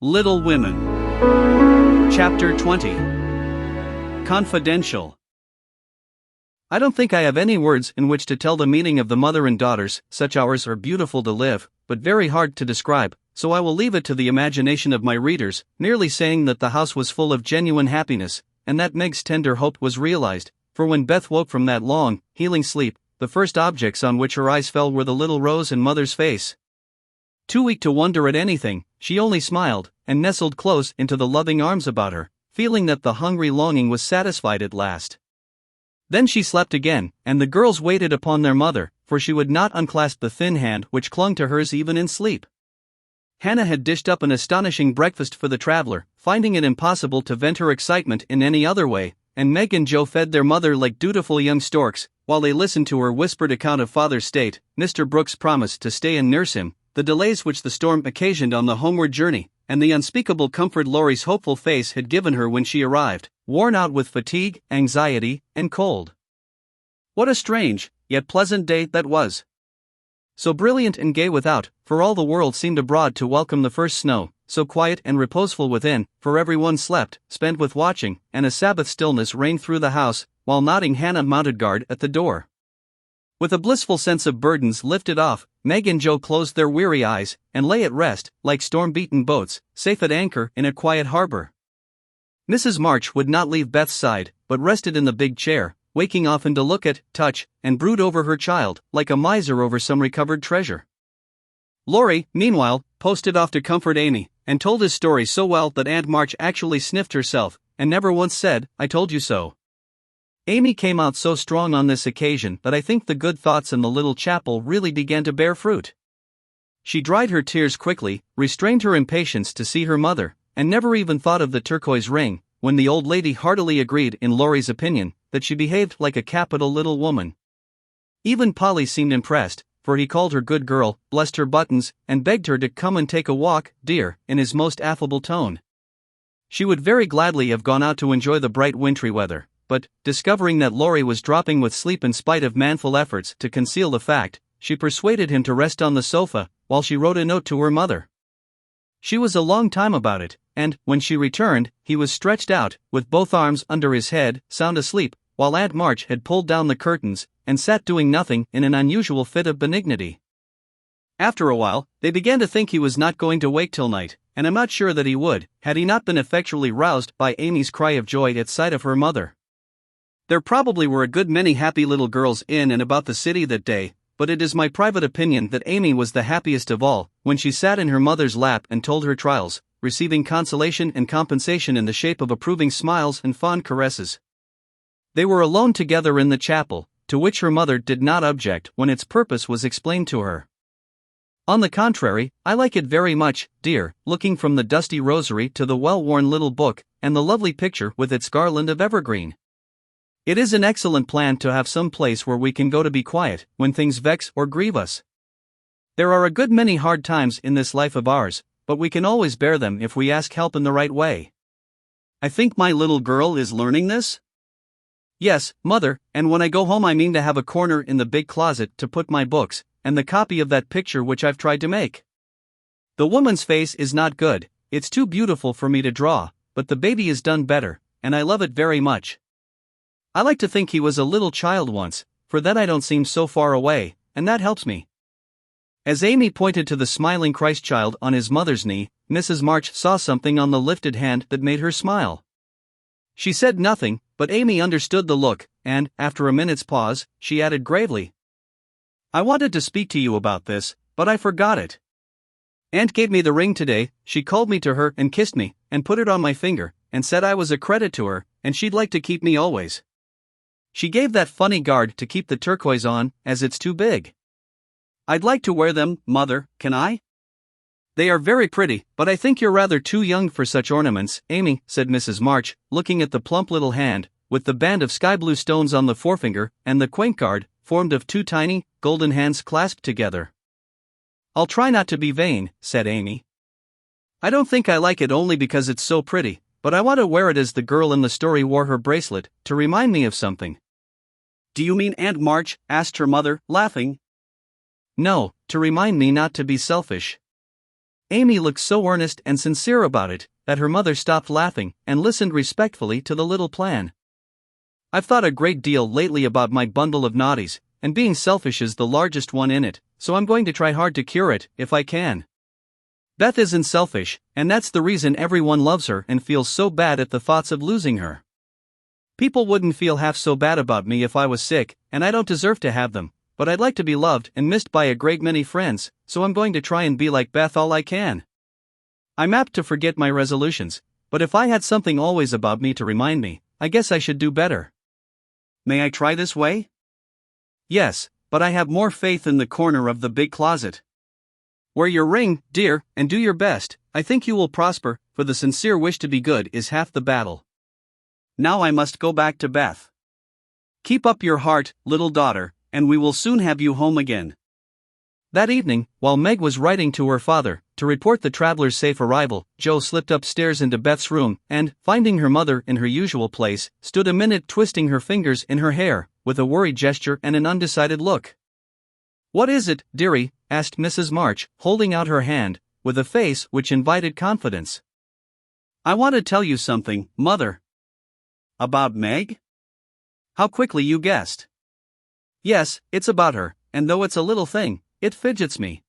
Little Women. Chapter 20. Confidential. I don't think I have any words in which to tell the meaning of the mother and daughters. Such hours are beautiful to live, but very hard to describe, so I will leave it to the imagination of my readers, merely saying that the house was full of genuine happiness, and that Meg's tender hope was realized, for when Beth woke from that long, healing sleep, the first objects on which her eyes fell were the little Rose and mother's face. Too weak to wonder at anything, she only smiled, and nestled close into the loving arms about her, feeling that the hungry longing was satisfied at last. Then she slept again, and the girls waited upon their mother, for she would not unclasp the thin hand which clung to hers even in sleep. Hannah had dished up an astonishing breakfast for the traveler, finding it impossible to vent her excitement in any other way, and Meg and Joe fed their mother like dutiful young storks, while they listened to her whispered account of father's state, Mr. Brooks' promise to stay and nurse him, the delays which the storm occasioned on the homeward journey, and the unspeakable comfort Laurie's hopeful face had given her when she arrived, worn out with fatigue, anxiety, and cold. What a strange, yet pleasant day that was! So brilliant and gay without, for all the world seemed abroad to welcome the first snow, so quiet and reposeful within, for everyone slept, spent with watching, and a Sabbath stillness reigned through the house, while nodding Hannah mounted guard at the door. With a blissful sense of burdens lifted off, Meg and Joe closed their weary eyes, and lay at rest, like storm-beaten boats, safe at anchor in a quiet harbor. Mrs. March would not leave Beth's side, but rested in the big chair, waking often to look at, touch, and brood over her child, like a miser over some recovered treasure. Laurie, meanwhile, posted off to comfort Amy, and told his story so well that Aunt March actually sniffed herself, and never once said, "I told you so." Amy came out so strong on this occasion that I think the good thoughts in the little chapel really began to bear fruit. She dried her tears quickly, restrained her impatience to see her mother, and never even thought of the turquoise ring, when the old lady heartily agreed in Laurie's opinion that she behaved like a capital little woman. Even Polly seemed impressed, for he called her good girl, blessed her buttons, and begged her to come and take a walk, dear, in his most affable tone. She would very gladly have gone out to enjoy the bright wintry weather, but, discovering that Laurie was dropping with sleep in spite of manful efforts to conceal the fact, she persuaded him to rest on the sofa, while she wrote a note to her mother. She was a long time about it, and, when she returned, he was stretched out, with both arms under his head, sound asleep, while Aunt March had pulled down the curtains, and sat doing nothing in an unusual fit of benignity. After a while, they began to think he was not going to wake till night, and I'm not sure that he would, had he not been effectually roused by Amy's cry of joy at sight of her mother. There probably were a good many happy little girls in and about the city that day, but it is my private opinion that Amy was the happiest of all, when she sat in her mother's lap and told her trials, receiving consolation and compensation in the shape of approving smiles and fond caresses. They were alone together in the chapel, to which her mother did not object when its purpose was explained to her. On the contrary, I like it very much, dear, looking from the dusty rosary to the well-worn little book, and the lovely picture with its garland of evergreen. It is an excellent plan to have some place where we can go to be quiet, when things vex or grieve us. There are a good many hard times in this life of ours, but we can always bear them if we ask help in the right way. I think my little girl is learning this? Yes, mother, and when I go home I mean to have a corner in the big closet to put my books, and the copy of that picture which I've tried to make. The woman's face is not good, it's too beautiful for me to draw, but the baby is done better, and I love it very much. I like to think he was a little child once, for then I don't seem so far away, and that helps me. As Amy pointed to the smiling Christ child on his mother's knee, Mrs. March saw something on the lifted hand that made her smile. She said nothing, but Amy understood the look, and, after a minute's pause, she added gravely, "I wanted to speak to you about this, but I forgot it. Aunt gave me the ring today, she called me to her and kissed me, and put it on my finger, and said I was a credit to her, and she'd like to keep me always. She gave that funny guard to keep the turquoise on, as it's too big. I'd like to wear them, mother, can I?" "They are very pretty, but I think you're rather too young for such ornaments, Amy," said Mrs. March, looking at the plump little hand, with the band of sky-blue stones on the forefinger, and the quaint guard, formed of two tiny, golden hands clasped together. "I'll try not to be vain," said Amy. "I don't think I like it only because it's so pretty, but I want to wear it as the girl in the story wore her bracelet, to remind me of something." "Do you mean Aunt March?" asked her mother, laughing. "No, to remind me not to be selfish." Amy looked so earnest and sincere about it that her mother stopped laughing and listened respectfully to the little plan. I've thought a great deal lately about my bundle of naughties, and being selfish is the largest one in it, so I'm going to try hard to cure it, if I can. Beth isn't selfish, and that's the reason everyone loves her and feels so bad at the thoughts of losing her. People wouldn't feel half so bad about me if I was sick, and I don't deserve to have them, but I'd like to be loved and missed by a great many friends, so I'm going to try and be like Beth all I can. I'm apt to forget my resolutions, but if I had something always about me to remind me, I guess I should do better. May I try this way? Yes, but I have more faith in the corner of the big closet. Wear your ring, dear, and do your best. I think you will prosper, for the sincere wish to be good is half the battle. Now I must go back to Beth. Keep up your heart, little daughter, and we will soon have you home again. That evening, while Meg was writing to her father to report the traveler's safe arrival, Jo slipped upstairs into Beth's room and, finding her mother in her usual place, stood a minute twisting her fingers in her hair, with a worried gesture and an undecided look. "What is it, dearie?" asked Mrs. March, holding out her hand, with a face which invited confidence. "I want to tell you something, Mother." "About Meg?" How quickly you guessed. "Yes, it's about her, and though it's a little thing, it fidgets me."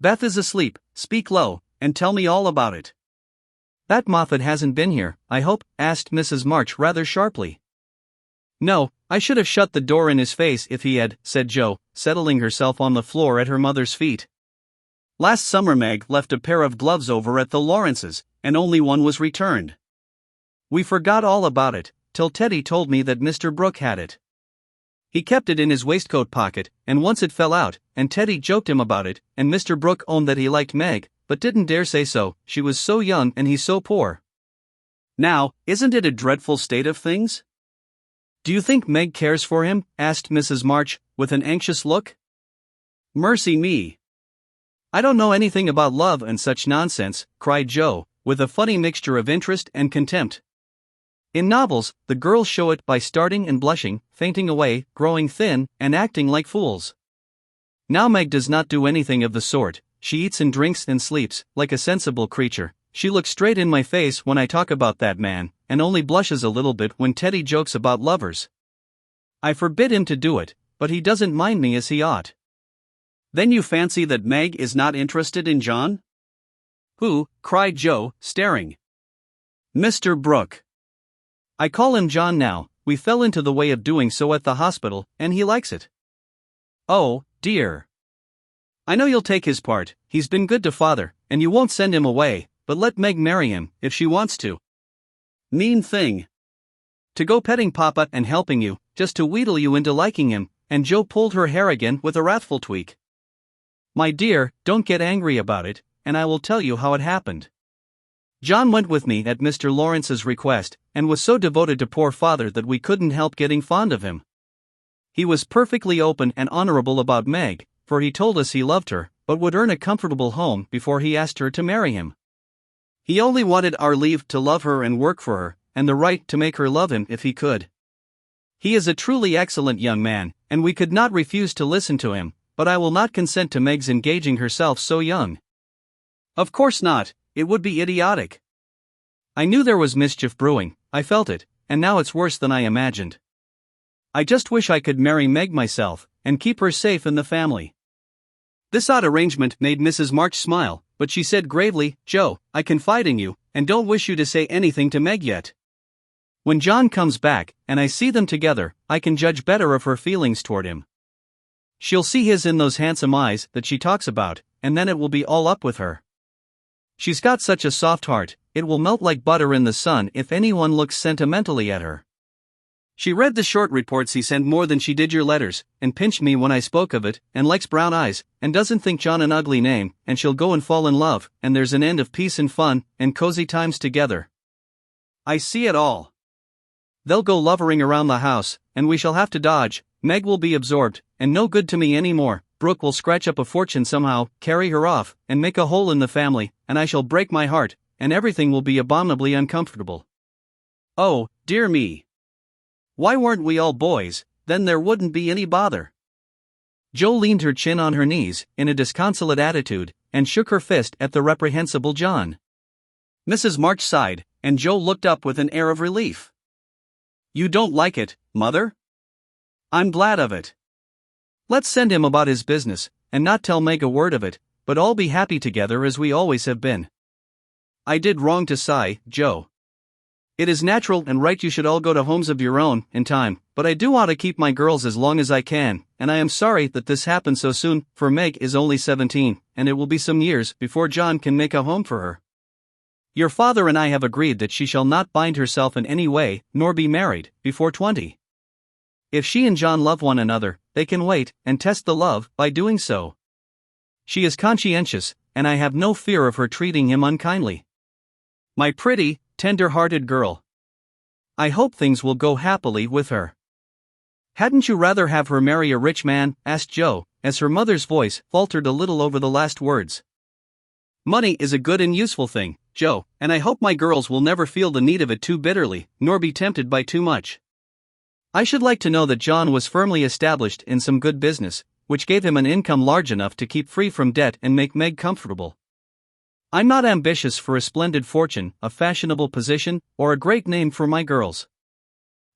"Beth is asleep, speak low, and tell me all about it." "That Moffat hasn't been here, I hope?" asked Mrs. March rather sharply. "No, I should have shut the door in his face if he had," said Jo, settling herself on the floor at her mother's feet. "Last summer Meg left a pair of gloves over at the Lawrences, and only one was returned. We forgot all about it, till Teddy told me that Mr. Brooke had it. He kept it in his waistcoat pocket, and once it fell out, and Teddy joked him about it, and Mr. Brooke owned that he liked Meg, but didn't dare say so, she was so young and he's so poor. Now, isn't it a dreadful state of things?" "Do you think Meg cares for him?" asked Mrs. March, with an anxious look. "Mercy me! I don't know anything about love and such nonsense," cried Jo, with a funny mixture of interest and contempt. "In novels, the girls show it by starting and blushing, fainting away, growing thin, and acting like fools. Now Meg does not do anything of the sort. She eats and drinks and sleeps, like a sensible creature. She looks straight in my face when I talk about that man, and only blushes a little bit when Teddy jokes about lovers. I forbid him to do it, but he doesn't mind me as he ought." "Then you fancy that Meg is not interested in John?" "Who?" cried Jo, staring. "Mr. Brooke. I call him John now. We fell into the way of doing so at the hospital, and he likes it." "Oh, dear. I know you'll take his part. He's been good to father, and you won't send him away, but let Meg marry him, if she wants to." "Mean thing. To go petting Papa and helping you, just to wheedle you into liking him," and Jo pulled her hair again with a wrathful tweak. "My dear, don't get angry about it, and I will tell you how it happened. John went with me at Mr. Lawrence's request, and was so devoted to poor father that we couldn't help getting fond of him. He was perfectly open and honorable about Meg, for he told us he loved her, but would earn a comfortable home before he asked her to marry him. He only wanted our leave to love her and work for her, and the right to make her love him if he could. He is a truly excellent young man, and we could not refuse to listen to him, but I will not consent to Meg's engaging herself so young." "Of course not, it would be idiotic." "I knew there was mischief brewing, I felt it, and now it's worse than I imagined. I just wish I could marry Meg myself, and keep her safe in the family." This odd arrangement made Mrs. March smile, but she said gravely, "Jo, I confide in you, and don't wish you to say anything to Meg yet. When John comes back, and I see them together, I can judge better of her feelings toward him. She'll see his in those handsome eyes that she talks about, and then it will be all up with her. She's got such a soft heart, it will melt like butter in the sun if anyone looks sentimentally at her. She read the short reports he sent more than she did your letters, and pinched me when I spoke of it, and likes brown eyes, and doesn't think John an ugly name, and she'll go and fall in love, and there's an end of peace and fun, and cozy times together. I see it all. They'll go lovering around the house, and we shall have to dodge. Meg will be absorbed, and no good to me anymore. Brooke will scratch up a fortune somehow, carry her off, and make a hole in the family, and I shall break my heart, and everything will be abominably uncomfortable. Oh, dear me. Why weren't we all boys? Then there wouldn't be any bother." Jo leaned her chin on her knees, in a disconsolate attitude, and shook her fist at the reprehensible John. Mrs. March sighed, and Joe looked up with an air of relief. "You don't like it, Mother? I'm glad of it. Let's send him about his business, and not tell Meg a word of it, but all be happy together as we always have been." "I did wrong to sigh, Joe. It is natural and right you should all go to homes of your own, in time, but I do want to keep my girls as long as I can, and I am sorry that this happened so soon, for Meg is only 17, and it will be some years before John can make a home for her. Your father and I have agreed that she shall not bind herself in any way, nor be married, before 20. If she and John love one another, they can wait, and test the love, by doing so. She is conscientious, and I have no fear of her treating him unkindly. My pretty, tender-hearted girl. I hope things will go happily with her." "Hadn't you rather have her marry a rich man?" asked Joe, as her mother's voice faltered a little over the last words. "Money is a good and useful thing, Joe, and I hope my girls will never feel the need of it too bitterly, nor be tempted by too much. I should like to know that John was firmly established in some good business, which gave him an income large enough to keep free from debt and make Meg comfortable. I'm not ambitious for a splendid fortune, a fashionable position, or a great name for my girls.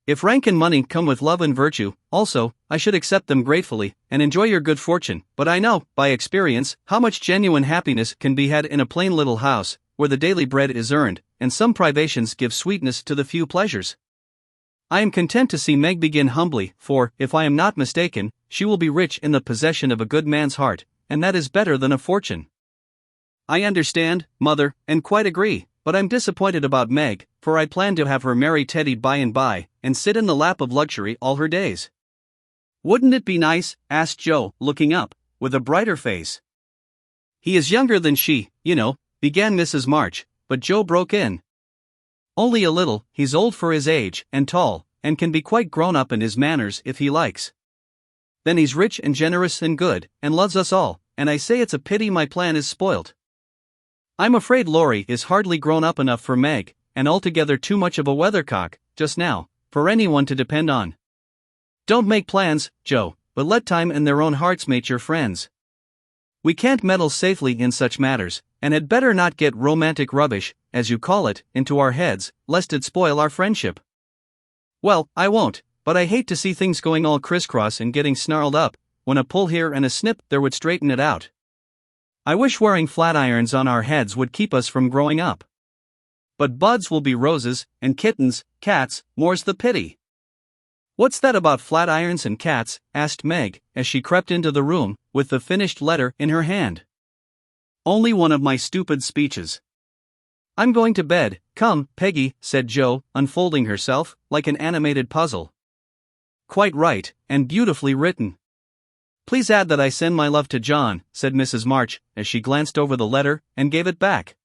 If rank and money come with love and virtue, also, I should accept them gratefully, and enjoy your good fortune, but I know, by experience, how much genuine happiness can be had in a plain little house, where the daily bread is earned, and some privations give sweetness to the few pleasures. I am content to see Meg begin humbly, for, if I am not mistaken, she will be rich in the possession of a good man's heart, and that is better than a fortune." "I understand, Mother, and quite agree, but I'm disappointed about Meg, for I planned to have her marry Teddy by and by, and sit in the lap of luxury all her days." "Wouldn't it be nice?" asked Joe, looking up, with a brighter face. "He is younger than she, you know," began Mrs. March, but Joe broke in. "Only a little, he's old for his age, and tall, and can be quite grown up in his manners if he likes. Then he's rich and generous and good, and loves us all, and I say it's a pity my plan is spoilt. I'm afraid Laurie is hardly grown up enough for Meg, and altogether too much of a weathercock, just now, for anyone to depend on. Don't make plans, Joe, but let time and their own hearts make your friends. We can't meddle safely in such matters, and had better not get romantic rubbish, as you call it, into our heads, lest it spoil our friendship." "Well, I won't, but I hate to see things going all crisscross and getting snarled up, when a pull here and a snip there would straighten it out. I wish wearing flat irons on our heads would keep us from growing up. But buds will be roses, and kittens, cats, more's the pity." "What's that about flat irons and cats?" asked Meg, as she crept into the room, with the finished letter in her hand. "Only one of my stupid speeches. I'm going to bed. Come, Peggy," said Joe, unfolding herself, like an animated puzzle. "Quite right, and beautifully written. Please add that I send my love to John," said Mrs. March, as she glanced over the letter, and gave it back.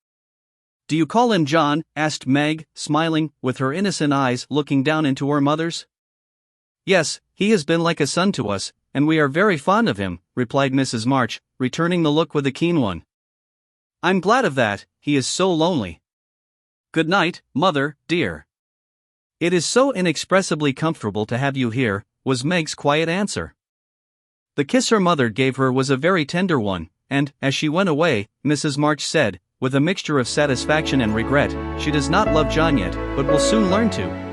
"Do you call him John?" asked Meg, smiling, with her innocent eyes looking down into her mother's. "Yes, he has been like a son to us, and we are very fond of him," replied Mrs. March, returning the look with a keen one. "I'm glad of that, he is so lonely. Good night, Mother, dear." "It is so inexpressibly comfortable to have you here," was Meg's quiet answer. The kiss her mother gave her was a very tender one, and, as she went away, Mrs. March said, with a mixture of satisfaction and regret, "She does not love John yet, but will soon learn to."